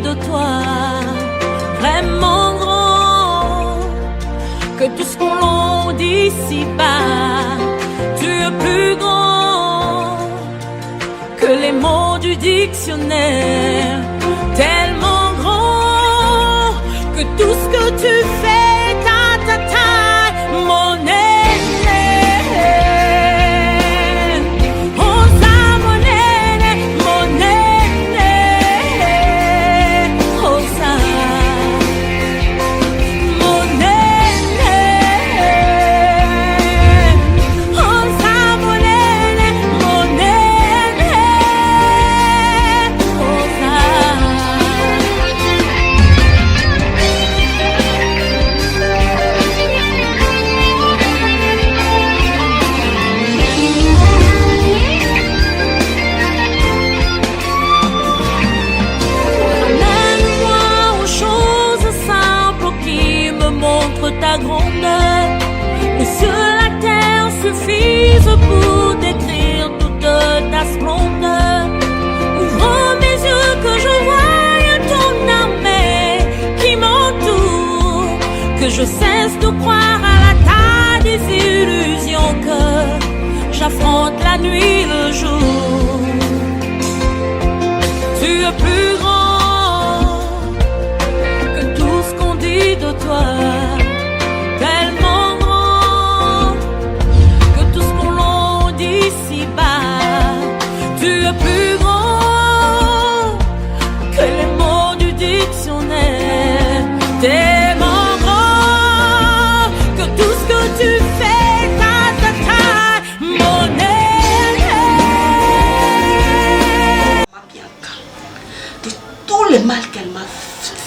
de toi, vraiment grand, que tout ce qu'on dit ici-bas. Tu es plus grand que les mots du dictionnaire, tellement grand que tout ce que tu fais, ta taille, mon aîné. Ta grandeur, et sur la terre suffisent pour décrire toute ta splendeur. Ouvre mes yeux que je voie ton armée qui m'entoure, que je cesse de croire à la taille des illusions, que j'affronte la nuit, le jour. Tu es plus grand que tout ce qu'on dit de toi. Tellement grand que tout ce qu'on l'on dit ici-bas. Tu es plus grand que les mots du dictionnaire. Tellement grand que tout ce que tu fais, ta mon aîné. Bianca, de tout le mal qu'elle m'a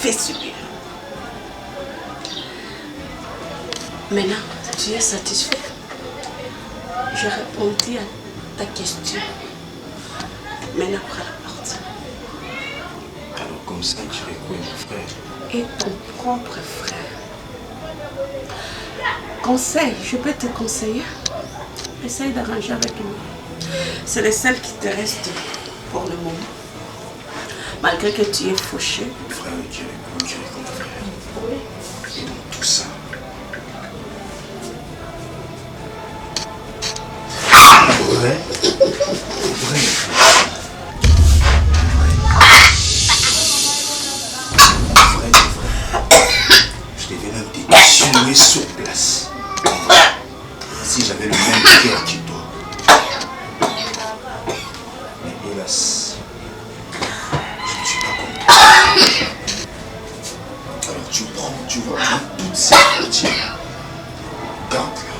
fait subir. Maintenant, tu es satisfait? J'ai répondu à ta question. Maintenant, prends la porte. Alors comme ça, tu es quoi, mon frère? Et ton propre frère. Conseil, je peux te conseiller. Essaye d'arranger avec lui. C'est le seul qui te reste pour le moment. Malgré que tu es fauché. Frère, tu es comme frère. Oui. Et dans tout ça, vrai, je devais même te tuer sur place. Si j'avais le même cœur que toi. Mais hélas, je ne suis pas comme toi. Alors tu prends toutes ces petites. Garde-la.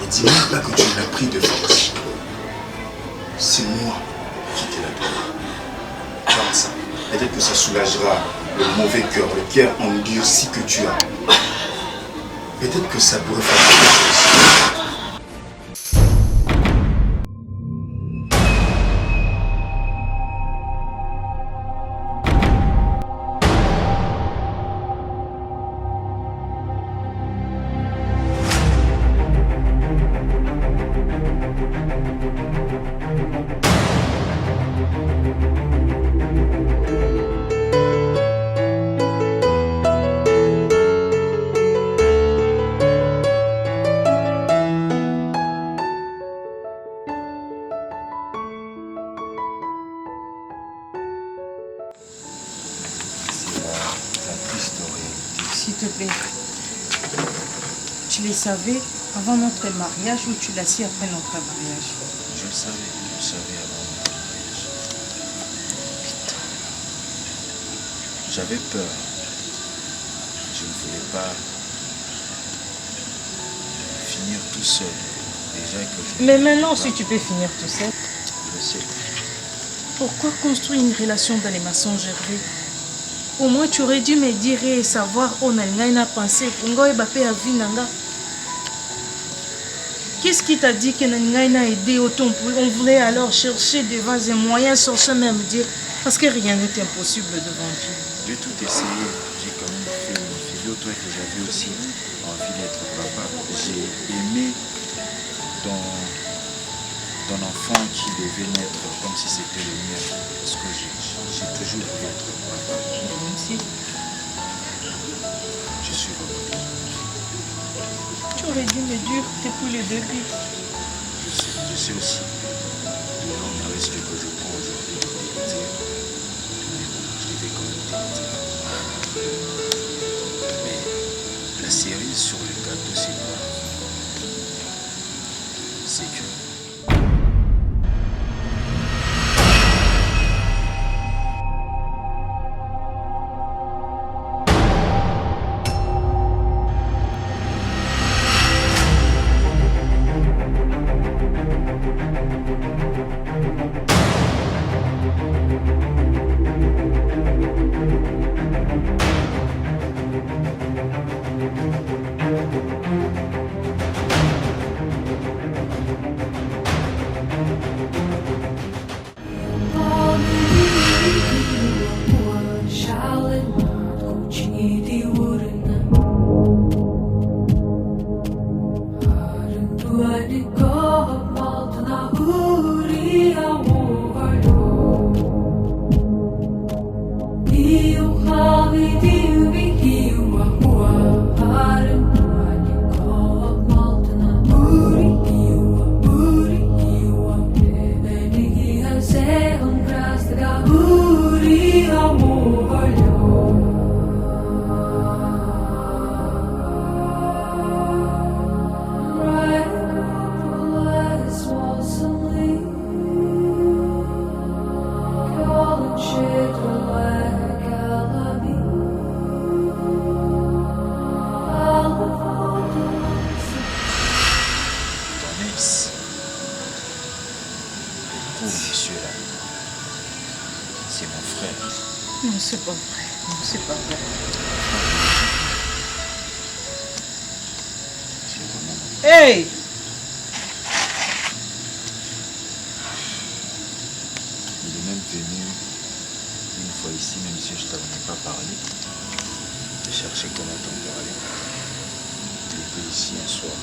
Dis même pas que tu l'as pris de force. C'est moi qui te la donne. Comme ça. Peut-être que ça soulagera le mauvais cœur, le cœur endurci que tu as. Peut-être que ça pourrait faire quelque chose. S'il te plaît, tu les savais avant notre mariage ou tu l'as su après notre mariage? Je le savais avant notre mariage. Putain. J'avais peur. Je ne voulais pas finir tout seul. Déjà que Mais maintenant, si tu peux finir tout seul, je sais. pourquoi construire une relation dans les mensongeries? Au moins, tu aurais dû me dire et savoir où on a pensé. Qu'est-ce qui t'a dit que on a aidé autant? On voulait alors chercher des vases et moyens sur ce même Dieu. Parce que rien n'est impossible devant Dieu. J'ai tout essayé. J'ai quand même fait une figure, toi que j'avais aussi envie d'être papa. J'ai aimé d'un enfant qui devait naître comme si c'était le mien. Parce que j'ai toujours voulu être papa. Même si Je suis revenu. tu aurais dû me dire depuis le début. Je sais aussi. Le risque que je prends aujourd'hui de t'écouter. Mais bon, je devais quand même t'écouter. Mais la cerise sur le gâteau, c'est quoi? C'est que c'est mon frère. Non, c'est pas vrai. Non, c'est pas vrai. C'est vraiment mon frère. Hey! Il est même venu une fois ici, même si je ne t'en ai pas parlé. Je cherchais comment t'en parler. Il était ici un soir.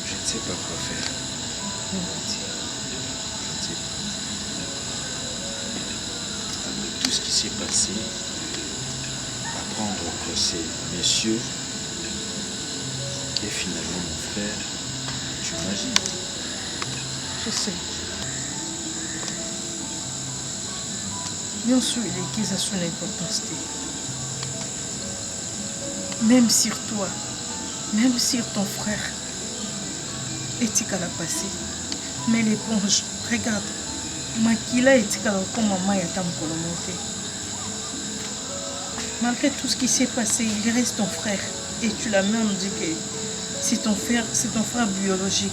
Je ne sais pas quoi faire. Je ne sais pas. Avec tout ce qui s'est passé, apprendre que ces messieurs et finalement mon frère, tu imagines? Je sais. Bien sûr, il est son importance. Même sur toi, même sur ton frère, etika la passé. Mais l'éponge, regarde, Makila etika la comme maman et Tam monté. Malgré tout ce qui s'est passé, il reste ton frère. Et tu l'as même dit que c'est ton frère biologique.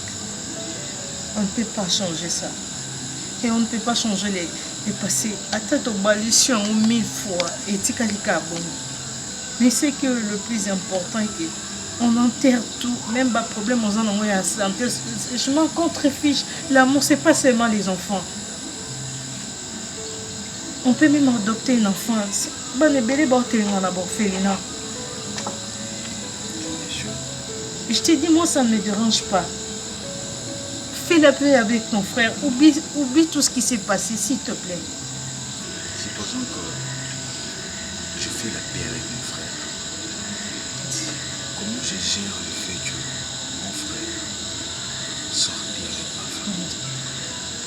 On ne peut pas changer ça. Et on ne peut pas changer les passés. Attends ton balution 1000 fois et tikalika bon. Mais c'est que le plus important est que on enterre tout, même pas problème aux enfants à santé. Je m'en contrefiche. L'amour, c'est pas seulement les enfants. On peut même adopter un enfant. Je te dis, moi, ça ne me dérange pas. Fais la paix avec ton frère. Oublie tout ce qui s'est passé, s'il te plaît. Supposons que je fais la paix avec mon frère. Comment je gère le fait que mon frère sorte bien avec ma femme?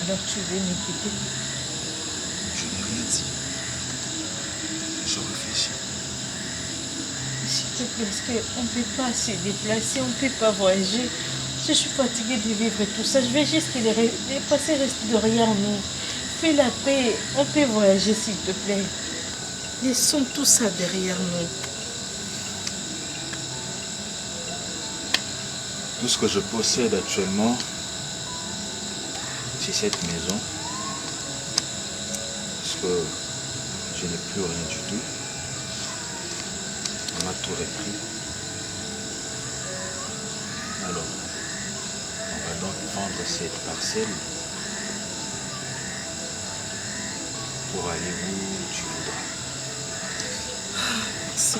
Alors tu veux m'écouter? Je n'ai rien dit. Je réfléchis. S'il te plaît, parce qu'on ne peut pas se déplacer, on ne peut pas voyager. Je suis fatiguée de vivre tout ça. Je vais juste que les passés restent derrière nous. Fais la paix. On peut voyager, s'il te plaît. Laissons tout ça derrière nous. Tout ce que je possède actuellement, c'est cette maison. Parce que je n'ai plus rien du tout. On m'a tout repris. Alors, on va donc vendre cette parcelle pour aller où tu voudras. Merci.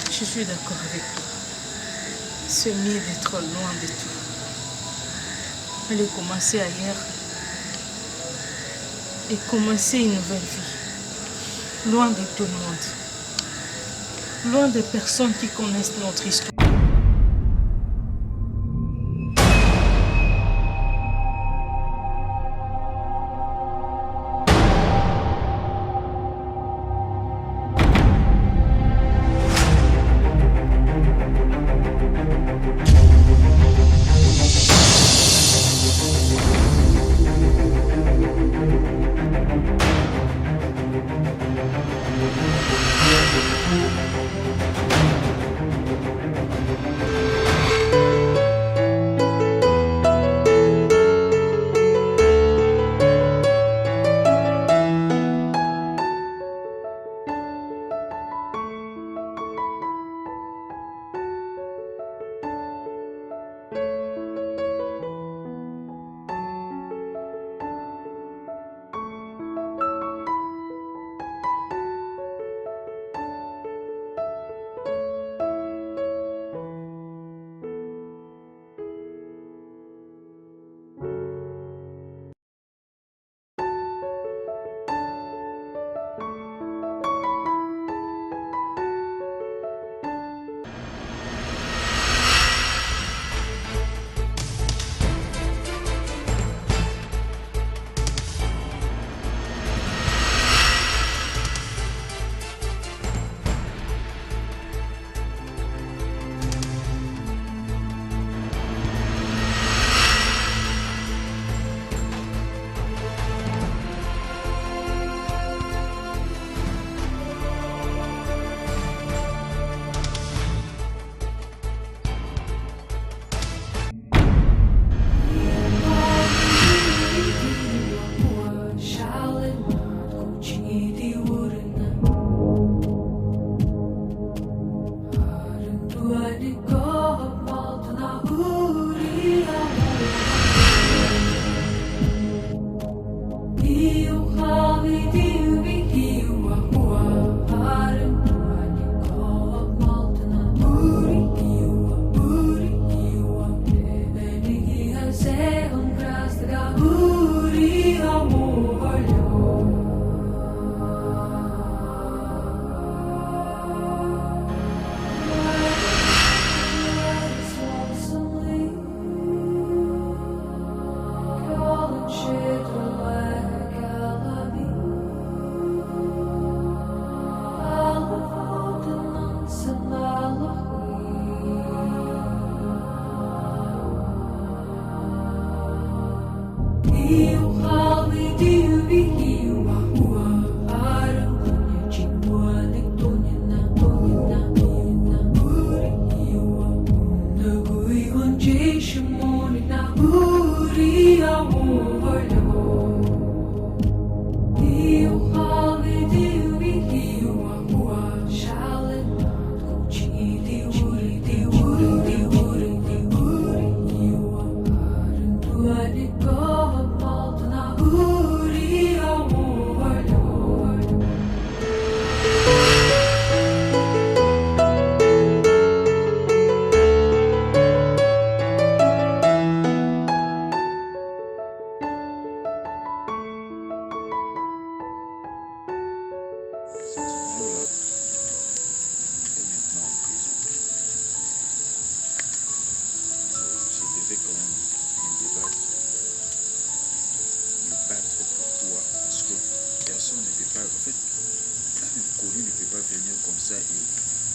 Je suis d'accord avec toi. c'est mieux d'être loin de tout. Aller commencer ailleurs et commencer une nouvelle vie. Loin de tout le monde. Loin des personnes qui connaissent notre histoire.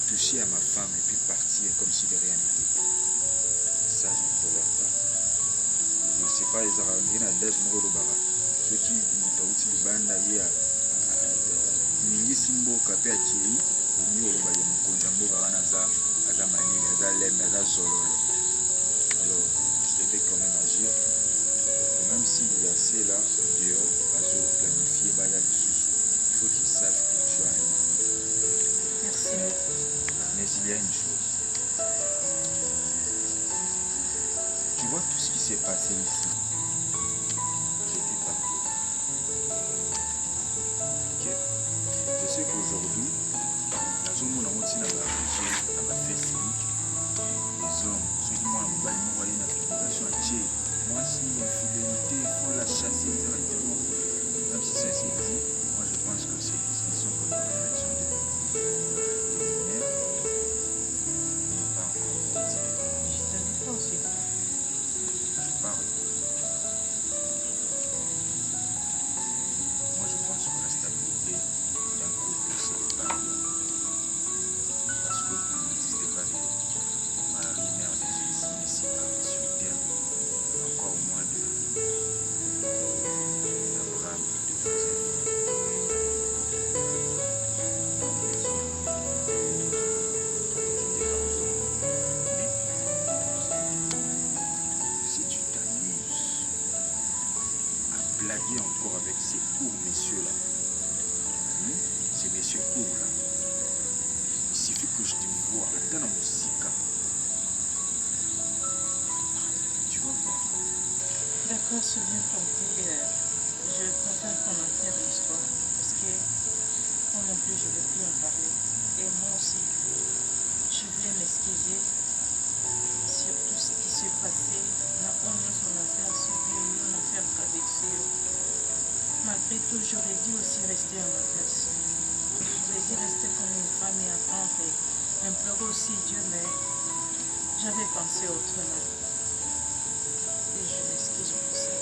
Toucher à ma femme et puis partir comme si de rien n'était. Ça, je ne tolère pas. Je ne sais pas, les Arabes, Adès, Moro-Bara. Ceux qui ont aussi le banda, il y a Mingi Simbo, Kapé Atiei, et nous, on va y avoir Konjambo, Varanaza, Azamani, Azalem, Azazolol. Alors, je devais quand même agir. Même s'il y a assez là, dehors, Azo planifié, il faut qu'ils sachent que tu as un ami. Merci. Mais il y a une chose. Tu vois tout ce qui s'est passé ici. J'étais partout. Ok? Je sais qu'aujourd'hui, la zone où on a aussi dans la Facebook, les hommes cas, ce bien compris, je préfère qu'on enterre l'histoire parce que moi non plus, je ne veux plus en parler. Et moi aussi, je voulais m'excuser sur tout ce qui s'est passé. On a son affaire subie, on a fait traduction. Malgré tout, j'aurais dû aussi rester à ma place. J'aurais dû rester comme une femme et attendre et implorer aussi Dieu, mais j'avais pensé autrement. Et je m'excuse pour ça.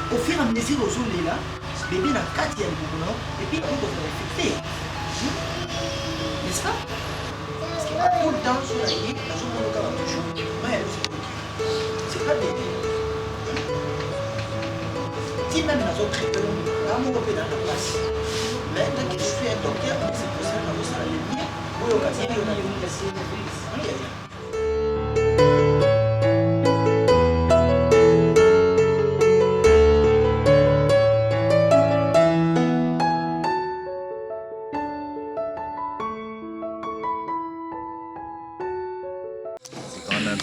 Au fur et à mesure aux zones là, bébé n'a qu'à dire et puis on doit respecter. N'est-ce pas? Parce qu'il n'y a pas tout le temps sur la ligne, la zone où on a toujours. C'est pas bébé. Si même la zone très peu, là on va dans la place. Mais tant que je suis un docteur, c'est pour ça que nous allons aller bien. Oui, au cas où on a une blessure de brise.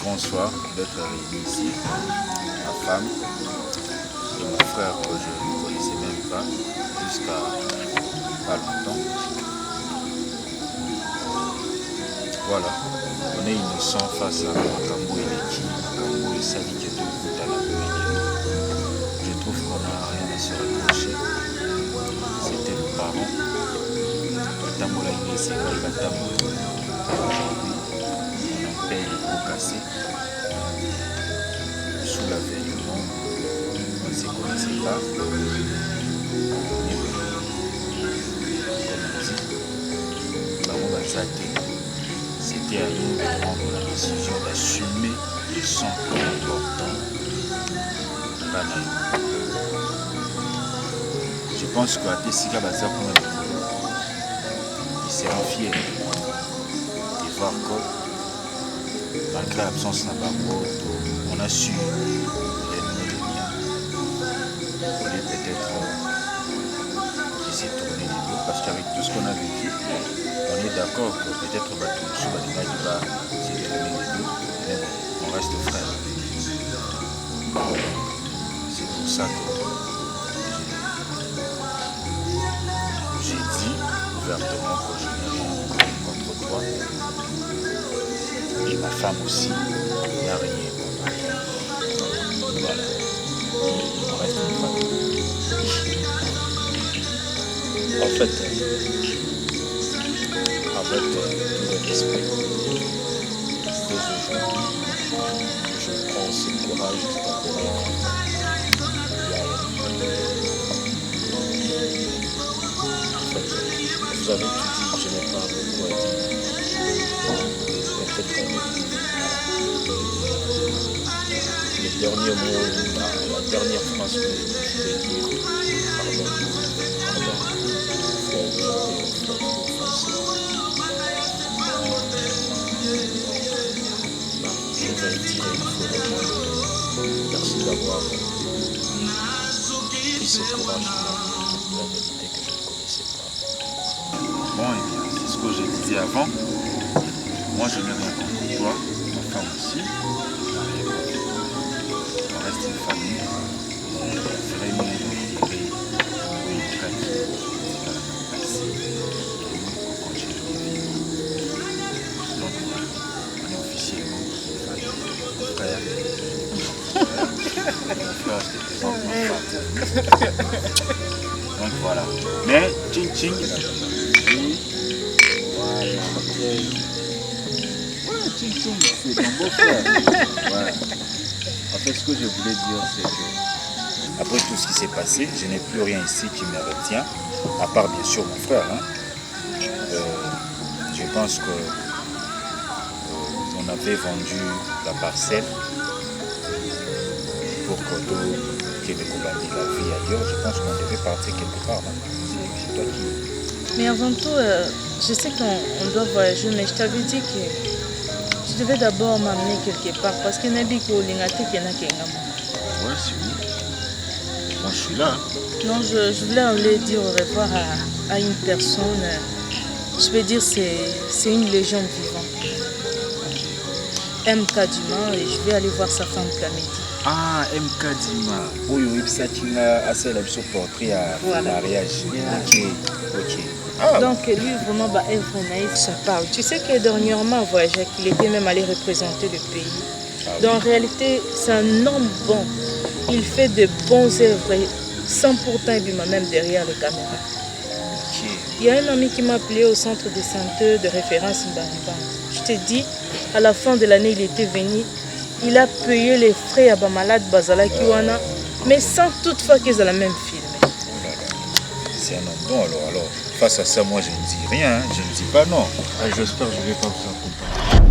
Bonsoir d'être réunis ici, ma femme et mon frère que je ne connaissais même pas jusqu'à pas longtemps. Voilà, on est innocent face à Makambo et Leki, Makambo et Sali qui est tout à la je trouve qu'on n'a rien à se reprocher. C'était le parent. Tamola Inès et Batambo. Aujourd'hui, on paye les pots cassés. Sous l'avènement, on ne se connaissait pas. C'était à nous de prendre la décision d'assumer son comportement. Je pense qu'à Tessika Baza, ils seront fiers de voir que malgré l'absence de Nabango, on a su les liens. On est peut-être essayer de tourner les dos parce qu'avec tout ce qu'on a vécu, on est d'accord que peut-être Batoussou Badina qui va se tourner les dos, mais bon, on reste frères. C'est pour ça que j'ai dit ouvertement que je n'ai rien contre toi. ma femme aussi n'a rien. Voilà. On reste une famille. En fait, avec tout le respect dès aujourd'hui, je prends ce courage de t'appeler. Vous avez tout dit, je n'ai pas beaucoup à dire. Peut-être le dernier mot, la dernière phrase que je vais dire, pardon, je vais dire une fois, merci d'avoir pris ce courage de la vérité que je ne connaissais pas. Bon, et bien, c'est ce que je disais avant. Moi, je n'ai rien contre toi, ma femme aussi. On reste une famille. Il serait mieux de retirer une traite de la passé et nous, on continue de vivre. Donc, on est officiellement une famille. Mon frère, je te présente ma femme. Donc, voilà. Mais, Ching Ching, c'est ton beau-frère. Ouais. En fait, ce que je voulais dire, c'est que après tout ce qui s'est passé, je n'ai plus rien ici qui me retient, à part bien sûr mon frère. Hein. Je pense que on avait vendu la parcelle pour que Québec bâtit la vie ailleurs. Je pense qu'on devait partir quelque part. C'est toi qui... Mais avant tout, je sais qu'on doit voyager, mais je t'avais dit que tu devais d'abord m'amener quelque part parce que Nabiko Lingate Kenakengam. Ouais, c'est oui. Moi, je suis là. Non, je voulais aller dire au revoir à une personne. Je peux dire c'est une légende vivante. MK Dima, et je vais aller voir sa femme Kamedi. Ah, MK Dima. Oui, oui, ça tu as assez la portrait à mariage. Ok, ok. Ah. Donc lui vraiment Evre Naïf ça parle. Tu sais que dernièrement voyagé qu'il était même allé représenter le pays. Ah, donc en réalité c'est un homme bon. Il fait de bons œuvres sans pourtant il même derrière les caméras. Okay. Il y a un ami qui m'a appelé au centre de santé de référence Mbariba. Je te dis, à la fin de l'année il était venu. Il a payé les frais à Bamalade Bazala Kiwana, mais sans toutefois qu'ils aient la même filmé. C'est un homme bon alors. Face à ça, moi je ne dis rien, je ne dis pas non. Ah, j'espère que je ne vais pas vous accompagner.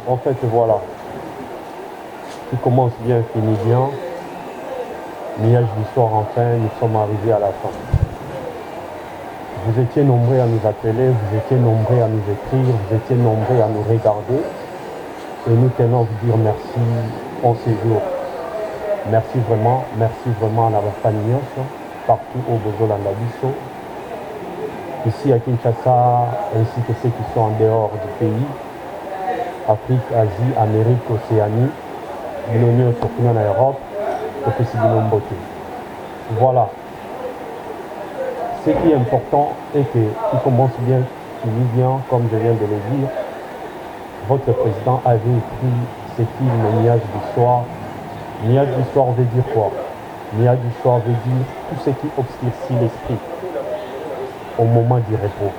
En fait, voilà, qui commence bien, finit bien. Nuage d'histoire, enfin, nous sommes arrivés à la fin. Vous étiez nombreux à nous appeler, vous étiez nombreux à nous écrire, vous étiez nombreux à nous regarder. Et nous tenons à vous dire merci en ces jours. Merci vraiment à la famille, partout au Bozolanda Bisso, ici à Kinshasa, ainsi que ceux qui sont en dehors du pays. Afrique, Asie, Amérique, Océanie, l'Union surtout en Europe, et voilà. Ce qui est important est que tout commence bien, finit bien, comme je viens de le dire. Votre président avait écrit ce film Nuage d'histoire. Nuage d'histoire veut dire quoi? Nuage d'histoire veut dire tout ce qui obscurcit l'esprit au moment du repos.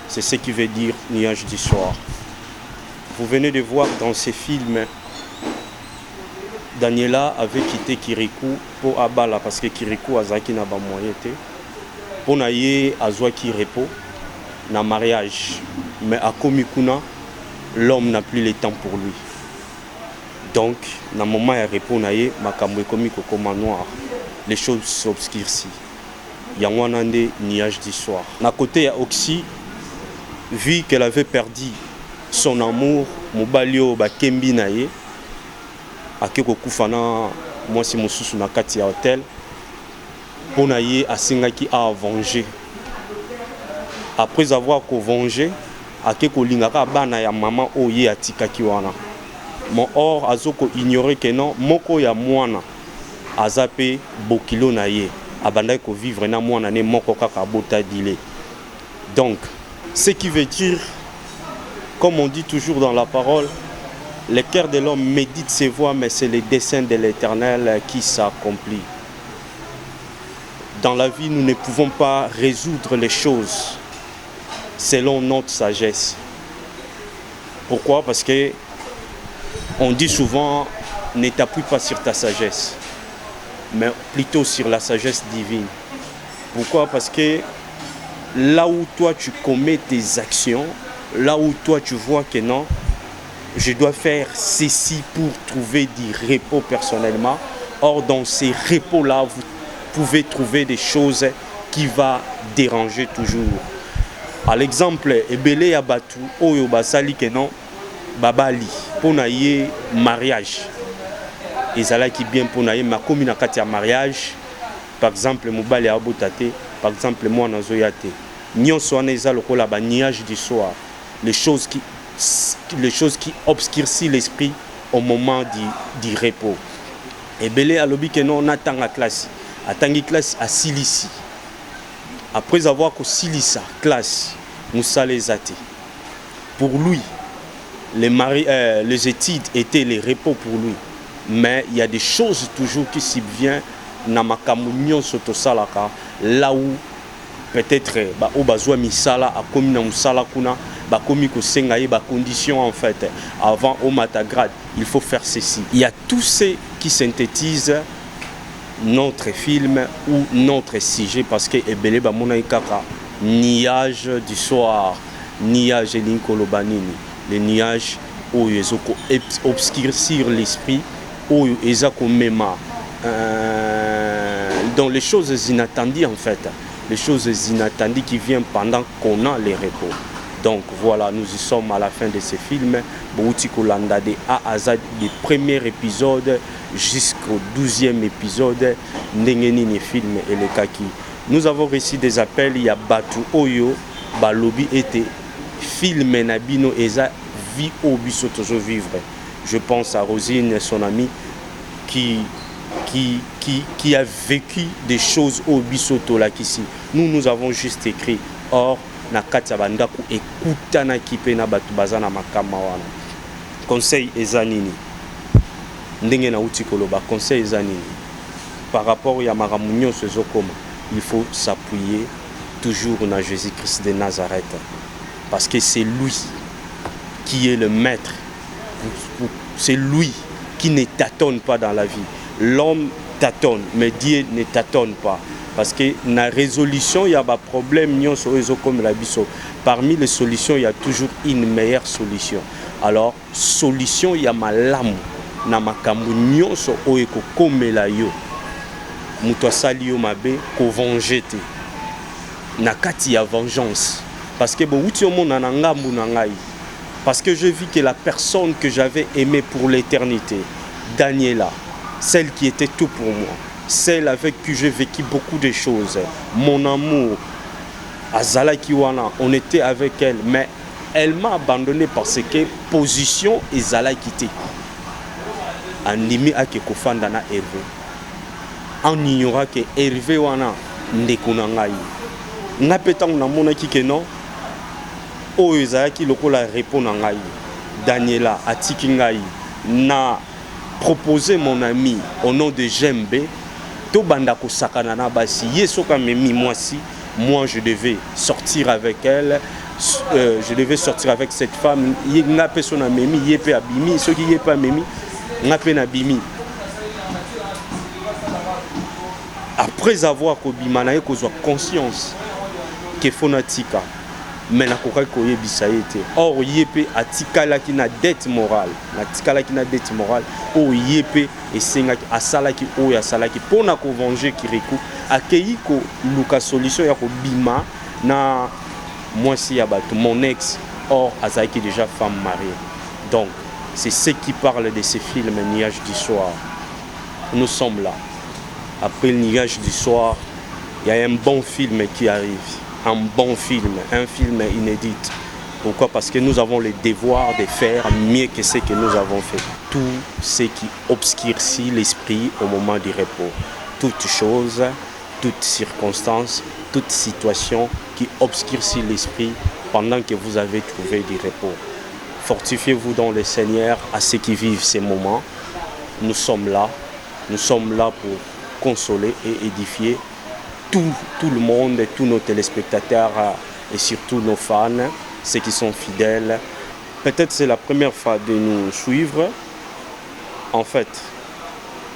C'est ce qui veut dire nuage d'histoire. Vous venez de voir dans ces films, Daniela avait quitté Kirikou pour Abala parce que Kirikou a zaki na ba moyen te. Pour naye azwaki repos na mariage. Mais à Komikuna, l'homme n'a plus le temps pour lui. Donc, dans le moment de repos, makambo ekomi kokoma noir. Les choses s'obscurcissent. Il y a un nuage du soir. À côté, Oxy, vu qu'elle avait perdu son amour, Mobalio Bakembi naye, akeko kufana mwasi mosusu na kati ya hotel, pour naye asengaki a venger. Après avoir vengé, akeko lingaka bana ya maman oye atikaki wana. Mon or azoko ignorer que non moko ya mwana azape bokilo na ye abandai ko vivre na mwana ne moko kaka bota dile. Donc ce qui veut dire, comme on dit toujours dans la parole, le cœur de l'homme médite ses voies, mais c'est le dessein de l'Éternel qui s'accomplit. Dans la vie, nous ne pouvons pas résoudre les choses selon notre sagesse. Pourquoi? Parce que on dit souvent, ne t'appuie pas sur ta sagesse, mais plutôt sur la sagesse divine. Pourquoi? Parce que là où toi tu commets tes actions, là où toi tu vois que non, je dois faire ceci pour trouver du repos personnellement. Or, dans ces repos-là, vous pouvez trouver des choses qui vont déranger toujours. À l'exemple, Ebele Yabatu, Oyo Basali Kenon, Babali, pour naïe mariage. Et ça là qui bien pour naïe ma commune à Katia mariage. Par exemple, Moubali Abotate, par exemple, moi Nazoyate. Nyon Soaneza le la niage du soir. Les choses qui obscurcissent l'esprit au moment du repos. Ebele Alobi Kenon attend la classe. Attangi classe à Silici. Après avoir que Silissa classe, Moussa les athées. Pour lui, les études étaient les repos pour lui. Mais il y a des choses toujours qui subviennent dans ma communion sotosalaka, là où peut-être au bazwa misala a commis na musala kuna ba commis ko sengaye ba condition en fait avant au matagrade il faut faire ceci. Il y a tout ce qui synthétise notre film ou notre sujet parce que ebele ba mona ikaka nuage du soir, nuage linkolobanini, les nuages où ils obscurcir l'esprit, où ils ont même dans les choses inattendues en fait, les choses inattendues qui viennent pendant qu'on a les repos. Donc voilà, nous y sommes à la fin de ce film. Bouti Kolanda de A à Z, du premier épisode jusqu'au 12e épisode, Nengeni film et le Kaki. Nous avons reçu des appels, il y a Batu Oyo, Balobi était film Nabino Eza vie au biso toujours vivre. Je pense à Rosine, son amie, qui a vécu des choses au biso Tolakisi. Nous avons juste écrit. Or, na kati bandaku ekuta na kipe na batu bazana makama wana. Conseil ezanini. Ndenge na uti koloba conseil ezanini. Par rapport à maramunyo sezokoma, il faut s'appuyer toujours na Jésus-Christ de Nazareth parce que c'est lui qui est le maître. C'est lui qui ne tâtonne pas dans la vie. L'homme tâtonne, mais Dieu ne tâtonne pas. Parce que dans la résolution, il y a des problèmes comme la biso. Parmi les solutions, il y a toujours une meilleure solution. Alors, solution, il y a malamu. Na makambu nyonso oeko komela yo. Muto asali yo mabe ko vengete. Na kati ya vengeance. Parce que bon, uti omo na ngambu na ngai. Parce que je vis que la personne que j'avais aimée pour l'éternité, Daniela, celle qui était tout pour moi, celle avec qui j'ai vécu beaucoup de choses, mon amour, Azala Kiwana, on était avec elle, mais elle m'a abandonné parce que position Azala quitté. Animi ake kofanda na Hervé. En ignorant que Hervé wana ndekuna ngai. Na petang na mona ki ke non. O ezaki lokola répond na ngai. Daniela atiki ngai na proposer mon ami au nom de Jembe. To banda ko sakana na basi yesoka memi moi je devais sortir avec elle, je devais sortir avec cette femme. Il y a personne à Mimi, il y a Abimi, ceux qui n'y a pas Mimi, il y a peine à Abimi. Après avoir Kobimana, il y a conscience que Fonatika, mais na koka koye bisaïté. Or yépe atikala qui na dette morale, na tikala qui na dette morale. O yépe et senga asala qui o ya sala qui pour na ko venger Kirikou, accueilli ko luka solution ya ko bima na moi si ya bato mon ex. Or azaki déjà femme mariée. Donc c'est ce qui parle de ces films Nuage du soir. Nous sommes là. Après le Nuage du soir, il y a un bon film qui arrive. Un bon film, un film inédit. Pourquoi? Parce que nous avons le devoir de faire mieux que ce que nous avons fait. Tout ce qui obscurcit l'esprit au moment du repos. Toute chose, toute circonstance, toute situation qui obscurcit l'esprit pendant que vous avez trouvé du repos. Fortifiez-vous dans le Seigneur à ceux qui vivent ces moments. Nous sommes là pour consoler et édifier tout le monde, tous nos téléspectateurs et surtout nos fans, ceux qui sont fidèles. Peut-être c'est la première fois de nous suivre. En fait,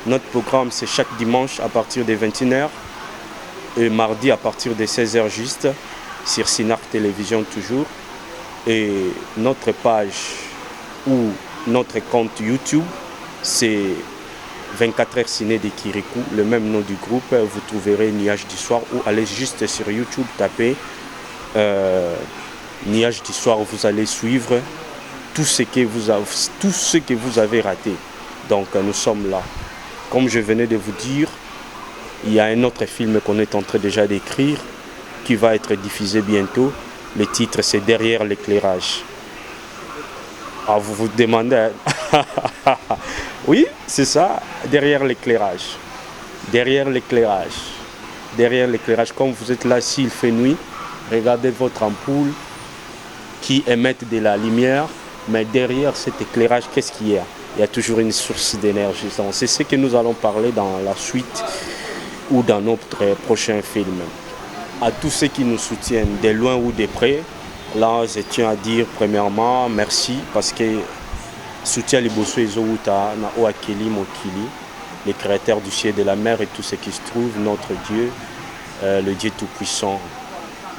notre programme c'est chaque dimanche à partir de 21h et mardi à partir de 16h juste sur Sinar Télévision toujours. Et notre page ou notre compte YouTube c'est 24h ciné de Kirikou, le même nom du groupe, vous trouverez Nuage du soir ou allez juste sur YouTube, tapez Nuage du soir, vous allez suivre tout ce que vous avez raté. Donc nous sommes là. Comme je venais de vous dire, il y a un autre film qu'on est en train déjà d'écrire qui va être diffusé bientôt. Le titre c'est Derrière l'éclairage. Ah, vous vous demandez... Oui, c'est ça, derrière l'éclairage. Derrière l'éclairage. Derrière l'éclairage, comme vous êtes là, s'il fait nuit, regardez votre ampoule qui émet de la lumière, mais derrière cet éclairage, qu'est-ce qu'il y a? Il y a toujours une source d'énergie. C'est ce que nous allons parler dans la suite ou dans notre prochain film. À tous ceux qui nous soutiennent, de loin ou de près, là, je tiens à dire premièrement merci parce que soutien Liboso Ezouta, na Oakeli Mokili, les créateurs du ciel et de la mer et tout ce qui se trouve, notre Dieu, le Dieu Tout-Puissant.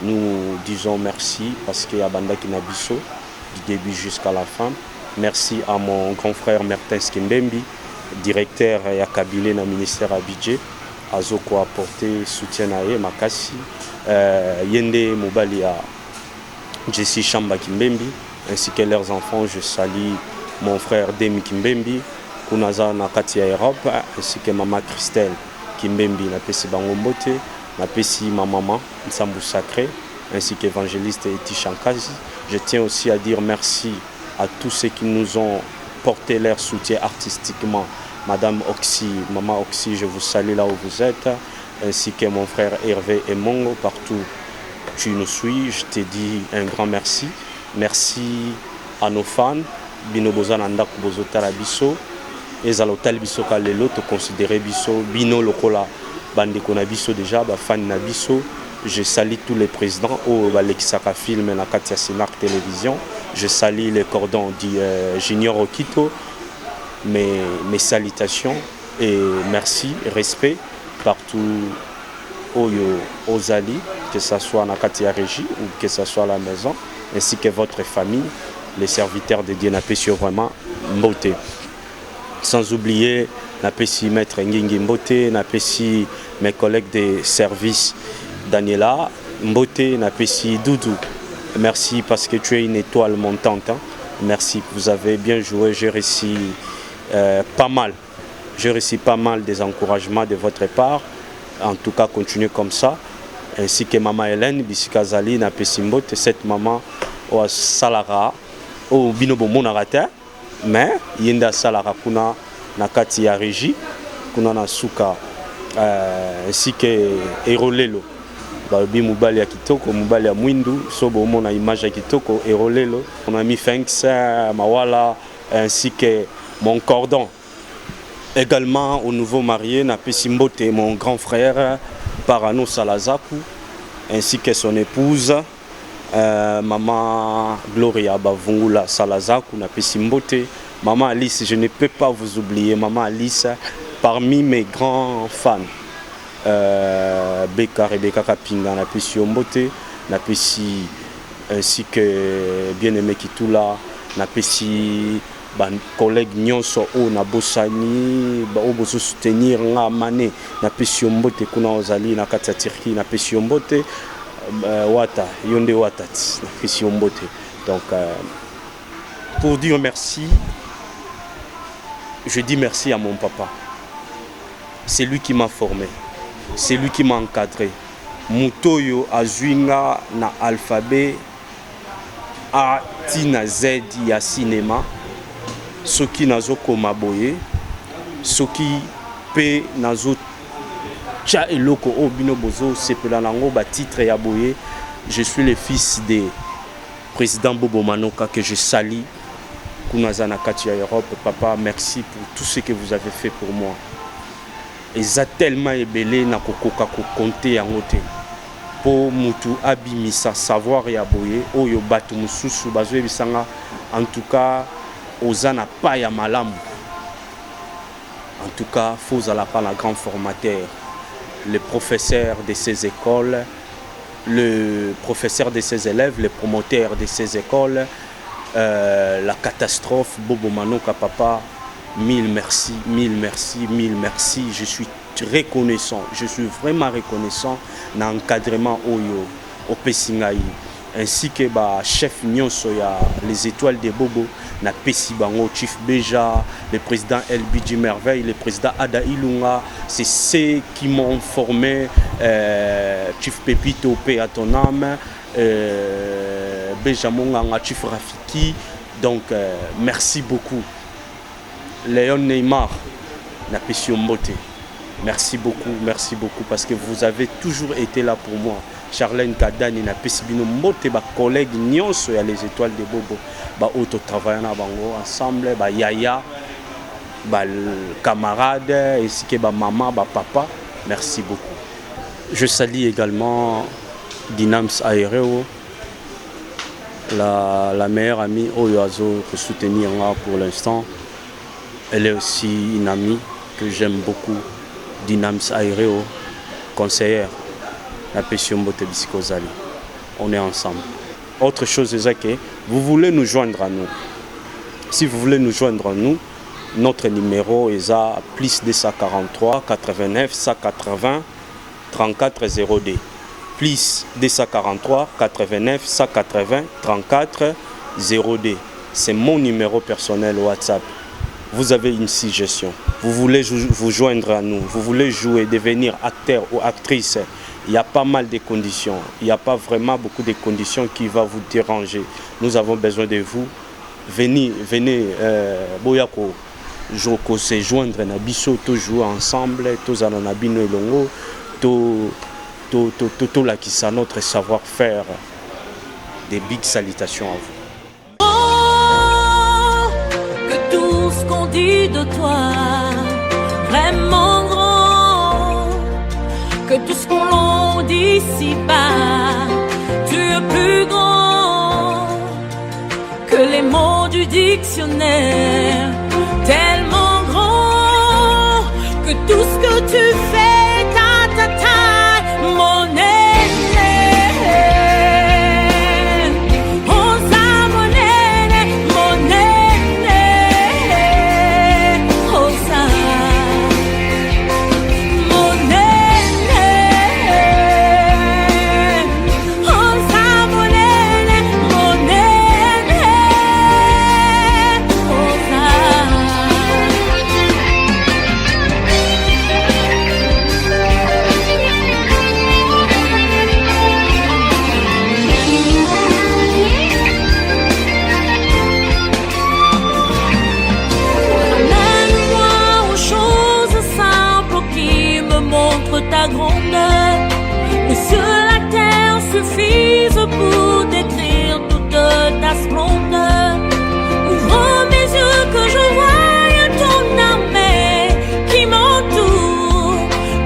Nous disons merci parce qu'il y a Banda Kinabiso, du début jusqu'à la fin. Merci à mon grand frère Mertens Kimbembi, directeur et cabinet dans le ministère Abidjan. Azoko a apporté soutien à eux, Makasi, Yende Mobali à Jessie Chamba Kimbembi, ainsi que leurs enfants. Je salue mon frère Demi Kimbembi, Kunaza Nakatia Europe, ainsi que maman Christelle Kimbembi, Napesi Bangombote, Napesi ma maman, Nsambou Sacré, ainsi qu'évangéliste Eti Chankazi. Je tiens aussi à dire merci à tous ceux qui nous ont porté leur soutien artistiquement. Madame Oxy, Maman Oxy, je vous salue là où vous êtes, ainsi que mon frère Hervé et Mongo, partout où tu nous suis. Je te dis un grand merci. Merci à nos fans. Bino bozana ndako bozotala biso ezalotal biso ka lelo to considérer biso bino lokola bandeko na biso déjà ba fan na biso. Je salue tous les présidents au balekisaka film na Katia Sinar Télévision. Je salue les cordons du Junior Okito. Mes salutations et merci, respect partout aux alliés, que ce soit na Katia Régie ou que ce soit à la maison, ainsi que votre famille. Les serviteurs de Dieu n'apprécient vraiment Mbote. Sans oublier, n'apprécie Maître Ngingi Mbote, n'apprécie mes collègues de service Daniela Mbote, n'apprécie Doudou. Merci parce que tu es une étoile montante. Hein. Merci, vous avez bien joué. J'ai réussi pas mal. J'ai reçu pas mal des encouragements de votre part. En tout cas, continuez comme ça. Ainsi que Maman Hélène, Bissikazali, n'apprécie Mbote, cette maman au Salara. Au binobo monarata mais yenda salara kuna nakati ya régie kuna na suka ainsi que erolelo babi mobali ya kitoko mobali ya mwindu sobo mona image ya kitoko erolelo on a mis Fenks Mawala ainsi que mon cordon également au nouveau marié na Pesimbote mon grand frère Parano Salazaku ainsi que son épouse Maman Gloria Bavungula Salazaku na Pessimbote, Maman Alice, je ne peux pas vous oublier, Maman Alice, parmi mes grands fans, Beka Rebecca Kapinga na Pessimbote, na Pessi, ainsi que bien-aimé Kitula, na Pessi, collègue nyonso o na bosani ba o boso soutenir nga mané na Pessimbote kuna ozali na kati ya Turquie na Pessimbote. Wata, Yonde Watat, Christian Mbote. Donc, pour dire merci, je dis merci à mon papa. C'est lui qui m'a formé, c'est lui qui m'a encadré. Mutoyo Azuinga na alphabet A Tina Z ya cinéma, Soki nazo komaboye, Soki P nazo Tcha eloko obino bozo sepelanango ba titre ya boye. Je suis le fils de président Bobo Manoka que je salue. Kunazana Katia Europe, papa, merci pour tout ce que vous avez fait pour moi. Et ça tellement ébélé na kokoka ko compter yango te. Po mutu abimisa savoir ya boye oyo batu mususu bazwe bisanga en tout cas ozana pa ya malamu. En tout cas, faut ala pa la grand formateur. Le professeur de ces écoles, le professeur de ces élèves, les promoteurs de ces écoles, la catastrophe, Bobo Manoka papa, mille merci, mille merci, mille merci. Je suis reconnaissant, je suis vraiment reconnaissant dans l'encadrement au Pessingaï, ainsi que bah, chef Nyonso, les étoiles de Bobo, na Pessi Bango, Chief Beja, le président LBJ Merveille, le président Ada Ilunga, c'est ceux qui m'ont formé, Chief Pepito, paix à ton âme, Beja Monganga, Chief Rafiki, donc merci beaucoup. Léon Neymar, na Pessi Mbote, merci beaucoup parce que vous avez toujours été là pour moi. Charlène Kadani na Pesibino Mbote, ba collègue Nyonso ya les étoiles de Bobo, ba auto travailler na bango ensemble, ba yaya, ba camarade, ainsi que ba maman, ba papa, merci beaucoup. Je salue également Dinams Aéreo, la meilleure amie Oyoazo pour soutenir moi pour l'instant. Elle est aussi une amie que j'aime beaucoup, Dinams Aéreo, conseillère. La Pessimbote Biskozali. On est ensemble. Autre chose, c'est que vous voulez nous joindre à nous. Si vous voulez nous joindre à nous, notre numéro est à plus 243 89 180 34 0D. Plus 243 89 180 34 0D. C'est mon numéro personnel WhatsApp. Vous avez une suggestion. Vous voulez vous joindre à nous. Vous voulez jouer, devenir acteur ou actrice. Il y a pas mal de conditions. Il n'y a pas vraiment beaucoup de conditions qui vont vous déranger. Nous avons besoin de vous. Venez, Boyako, Joko se joindre na biso, to jouer ensemble, to zana bino elongo, to la qui sa notre savoir-faire. Des big salutations à vous. Oh, que tout ce qu'on dit de toi, vraiment grand, que tout ce qu'on dit ici-bas, tu es plus grand que les mots du dictionnaire, tellement grand que tout ce que tu fais, ta taille, mon aîné. Ta grandeur, que sur la terre suffise pour décrire toute ta splendeur.